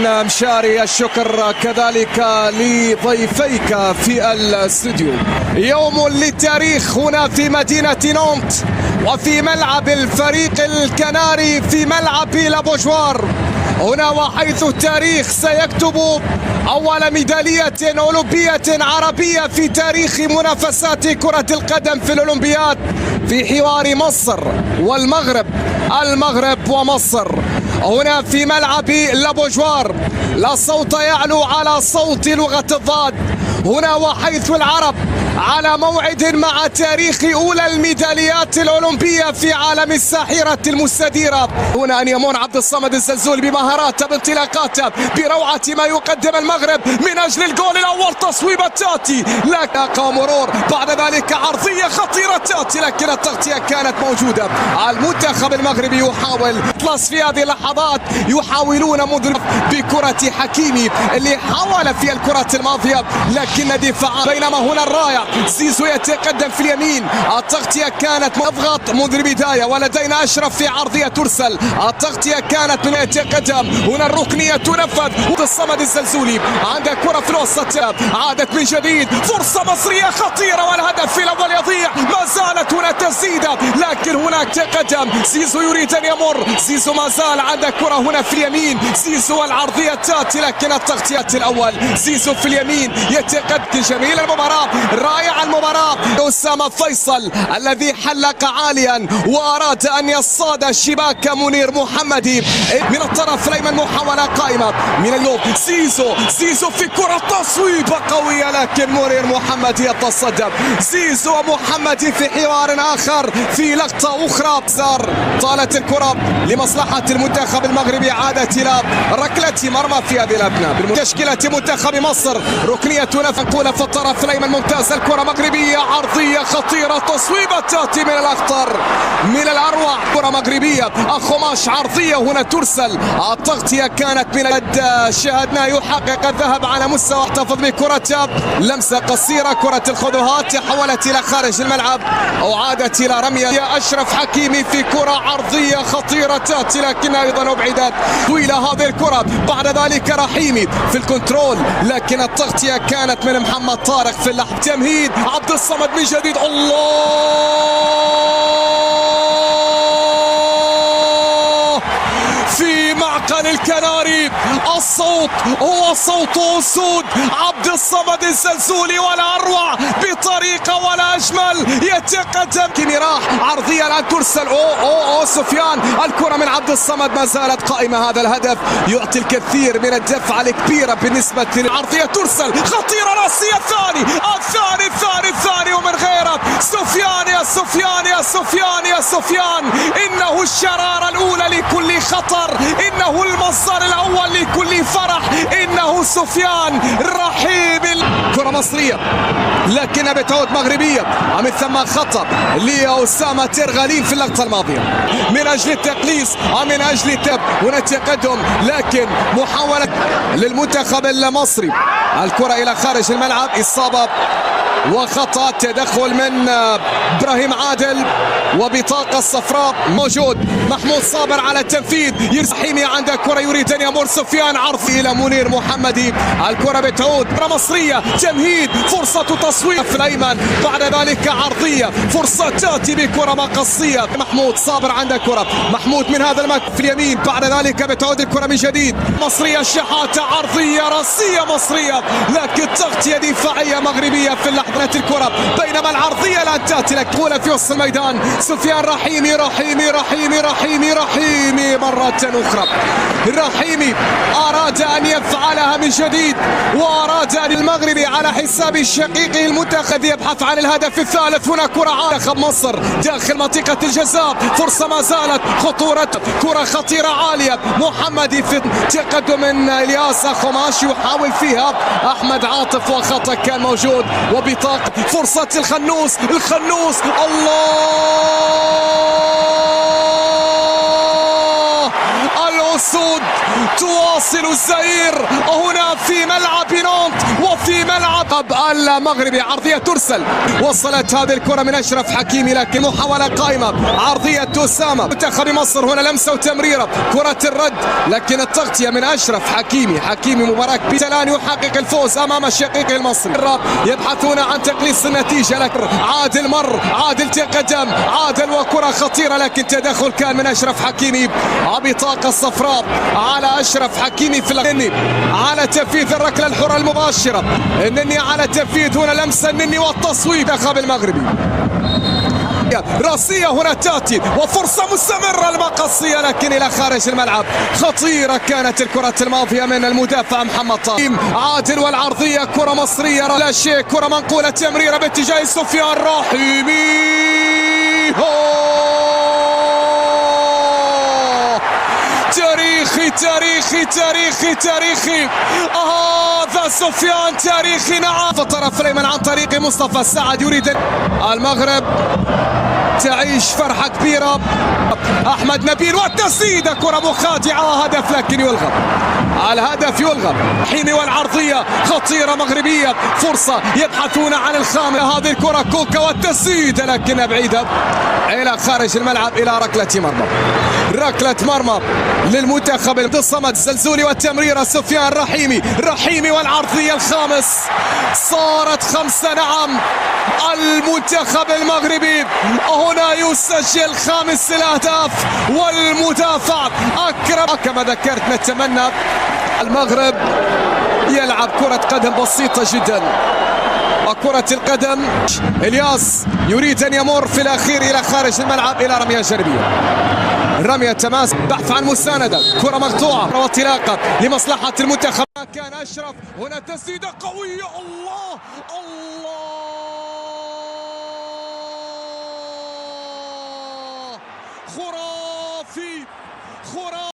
كابتن مشاري، الشكر كذلك لضيفيك في الاستوديو. يوم للتاريخ هنا في مدينة نونت وفي ملعب الفريق الكناري في ملعب لابوجوار هنا، وحيث التاريخ سيكتب أول ميدالية أولمبية عربية في تاريخ منافسات كرة القدم في الأولمبياد في حوار مصر والمغرب، المغرب ومصر هنا في ملعب لابوجوار. لا صوت يعلو على صوت لغة الضاد هنا، وحيث العرب على موعد مع تاريخ أولى الميداليات الأولمبية في عالم الساحرة المستديرة. هنا أن يمون عبد الصمد الزلزولي بمهاراته بانطلاقاته بروعة ما يقدم المغرب من أجل الجول الأول. تصويبة تاتي لكن مرور، بعد ذلك عرضية خطيرة تاتي، لكن التغطية كانت موجودة. المنتخب المغربي يحاول خلاص في هذه اللحظات، يحاولون مدرب بكرة حكيمي اللي حاول في الكرة الماضية لكن دفاع. بينما هنا الراية زيزو يتقدم في اليمين، التغطية كانت مضغط منذ البداية، ولدينا أشرف في عرضية ترسل، التغطية كانت من يتقدم. هنا الركنية تنفذ، الصمد الزلزولي عنده كرة في الوسط، عادت من جديد فرصة مصرية خطيرة والهدف الأول يضيع. ما زالت هنا تسديدة لكن هناك تقدم، زيزو يريد أن يمر، زيزو ما زال عنده كرة هنا في اليمين، زيزو العرضية تاتي لكن التغطية الأول. زيزو في اليمين يتقدم، جميل المباراة، رائع المباراة. أسامة فيصل الذي حلق عاليا وأراد أن يصطاد شباك منير محمدي من الطرف الأيمن، محاولة قائمة من اليوم. زيزو في كرة تصويبة قوية لكن منير محمدي يتصدى. زيزو ومحمدي في حوار آخر في لقطة أخرى، طالت الكرة لمصلحة المنتخب المغربي، عادت إلى ركلة مرمى في هذه الأثناء بتشكيلة منتخب مصر. ركنية نفقولة في الطرف الأيمن، ممتازة الكرة مغربية، عرضية خطيرة، تصويبة تأتي من الأخطر من الأروع، كرة مغربية أخماش، عرضية هنا ترسل، التغطية كانت من شاهدنا يحقق الذهب على مستوى، احتفظ بكرة، لمسة قصيرة، كرة الخذوهات تحولت إلى خارج الملعب أو عادت إلى رمية. أشرف حكيمي في كرة عرضية خطيرة تأتي لكنها أيضا أبعدت طويلة هذه الكرة. بعد ذلك رحيمي في الكنترول لكن التغطية كانت من محمد طارق في اللحظة. تمهيد عبد الصمد من جديد، الله في معقل الكناري. الصوت هو صوت أسود، عبد الصمد الزلزولي ولا أروع بطريقة ولا أجمل. يتقدم كيمي، راح عرضية الآن ترسل، سفيان، الكرة من عبد الصمد ما زالت قائمة. هذا الهدف يعطي الكثير من الدفعة الكبيرة بالنسبة للعرضية ترسل، خطيرة رأسية، الثاني ومن غيره سفيان. يا سفيان إنه الشرارة الأولى لكل خطر، إنه المصدر الأول لكل فرح، إنه سفيان رحيم. كرة مصرية لكنها بتعود مغربية، من ثم خطأ لأسامة ترغالين في اللقطة الماضية من أجل التقليص، من أجل التب. هنا تقدم لكن محاولة للمنتخب المصري، الكرة إلى خارج الملعب، إصابة وخطأ، تدخل من إبراهيم عادل وبطاقة صفراء موجود. محمود صابر على التنفيذ، يرحيمي عنده كرة يريد أن يمر، سفيان عرض إلى منير محمدي، الكرة بتعود مصرية. تمهيد، فرصة تصويب في الأيمن، بعد ذلك عرضية، فرصة تأتي بكرة مقصية. محمود صابر عنده كرة، محمود من هذا المكان في اليمين، بعد ذلك بتعود الكرة من جديد مصرية. الشحاتة عرضية راسية مصرية لكن تغطية دفاعية مغربية في اللحظة الكرة، بينما العرضية لا تأتي لك. طولة في وسط الميدان، سفيان رحيمي مرة أخرى. رحيمي أراد أن يفعلها من جديد، وأراد أن المغربي على حساب شقيقه المنتخب يبحث عن الهدف الثالث. هنا كرة منتخب مصر داخل منطقة الجزاء، فرصة ما زالت، خطورة، كرة خطيرة عالية، محمدي في تقدم من الياس خماش يحاول فيها أحمد عاطف وخطأ كان موجود، وبطاقة فرصة الخنوس، الله الأسود تواصل الزئير هنا في ملعب نانت وفي ملعب المغربي. عرضية ترسل، وصلت هذه الكرة من أشرف حكيمي لكن محاولة قائمة. عرضية أسامة منتخب مصر، هنا لمسة وتمريرة، كرة الرد لكن التغطية من أشرف حكيمي. حكيمي مباراة بتلان يحقق الفوز أمام شقيقه المصري. يبحثون عن تقليص النتيجة لكن عادل مر، عادل تقدم، عادل وكرة خطيرة لكن تدخل كان من أشرف حكيمي. بطاقة صفراء على أشرف حكيمي في النني على تنفيذ الركلة الحرة المباشرة. النني على تنفيذ، هنا لمسة النني والتصويب منتخب المغربي. راسية هنا تأتي وفرصة مستمرة المقصية لكن إلى خارج الملعب. خطيرة كانت الكرة الماضية من المدافع محمد طارق. عادل والعرضية كرة مصرية لا شيء، كرة منقولة تمريرة باتجاه سفيان رحيمي. تاريخي تاريخي تاريخي تاريخي، هذا سفيان تاريخي. نعم في الطرف الايمن عن طريق مصطفى السعد. يريد المغرب تعيش فرحة كبيرة. أحمد نبيل والتسديدة، كرة مخادعة، هدف لكن يلغى. الهدف يلغى. حيني والعرضية خطيرة مغربية، فرصة يبحثون عن الخامس. هذه الكرة كوكا والتسديدة لكنها بعيدة إلى خارج الملعب إلى ركلة مرمى. ركلة مرمى للمنتخب الصمد. زلزولي والتمريرة سفيان رحيمي. رحيمي والعرضية الخامس، صارت 5. نعم المنتخب المغربي هنا يسجل 5 الأهداف والمدافع أكرم. كما ذكرت نتمنى المغرب يلعب كرة قدم بسيطة جدا. وكرة القدم الياس يريد أن يمر في الأخير إلى خارج الملعب إلى رمية جانبية. رمية تماس، بحث عن مساندة، كرة مقطوعة وانطلاقة لمصلحة المنتخب. كان أشرف، هنا تسديدة قوية. الله الله، خرافي خرافي.